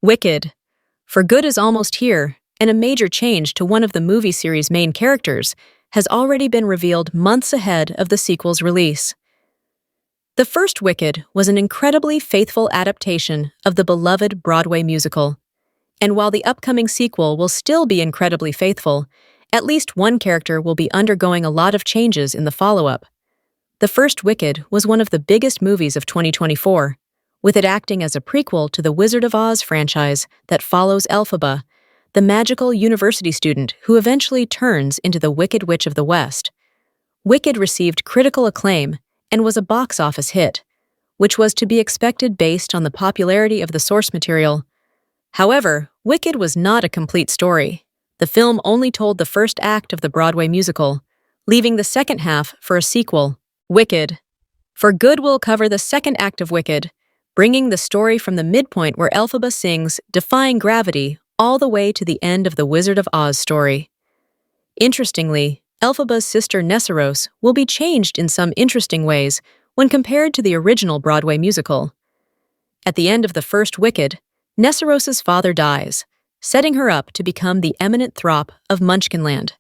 Wicked. For Good is almost here, and a major change to one of the movie series' main characters has already been revealed months ahead of the sequel's release. The first Wicked was an incredibly faithful adaptation of the beloved Broadway musical. And while the upcoming sequel will still be incredibly faithful, at least one character will be undergoing a lot of changes in the follow-up. The first Wicked was one of the biggest movies of 2024, with it acting as a prequel to the Wizard of Oz franchise that follows Elphaba, the magical university student who eventually turns into the Wicked Witch of the West. Wicked received critical acclaim and was a box office hit, which was to be expected based on the popularity of the source material. However, Wicked was not a complete story. The film only told the first act of the Broadway musical, leaving the second half for a sequel, Wicked. For Good will cover the second act of Wicked, bringing the story from the midpoint where Elphaba sings Defying Gravity all the way to the end of the Wizard of Oz story. Interestingly, Elphaba's sister Nessarose will be changed in some interesting ways when compared to the original Broadway musical. At the end of the first Wicked, Nessarose's father dies, setting her up to become the eminent Throp of Munchkinland.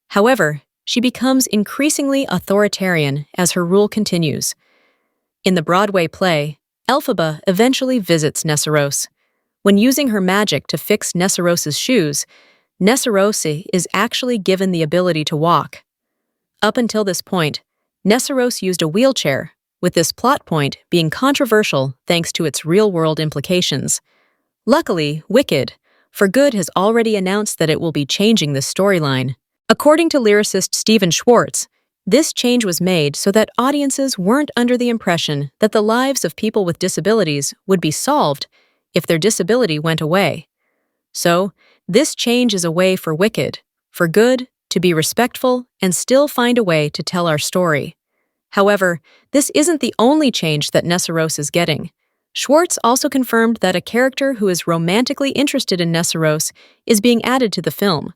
However, she becomes increasingly authoritarian as her rule continues. In the Broadway play, Elphaba eventually visits Nessarose. When using her magic to fix Nessarose's shoes, Nessarose is actually given the ability to walk. Up until this point, Nessarose used a wheelchair, with this plot point being controversial thanks to its real-world implications. Luckily, Wicked, For Good has already announced that it will be changing this storyline. According to lyricist Stephen Schwartz, this change was made so that audiences weren't under the impression that the lives of people with disabilities would be solved if their disability went away. So, this change is a way for Wicked, For Good, to be respectful and still find a way to tell our story. However, this isn't the only change that Nessarose is getting. Schwartz also confirmed that a character who is romantically interested in Nessarose is being added to the film.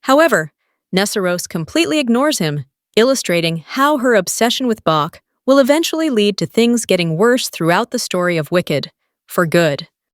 However, Nessarose completely ignores him, illustrating how her obsession with Bach will eventually lead to things getting worse throughout the story of Wicked, For Good.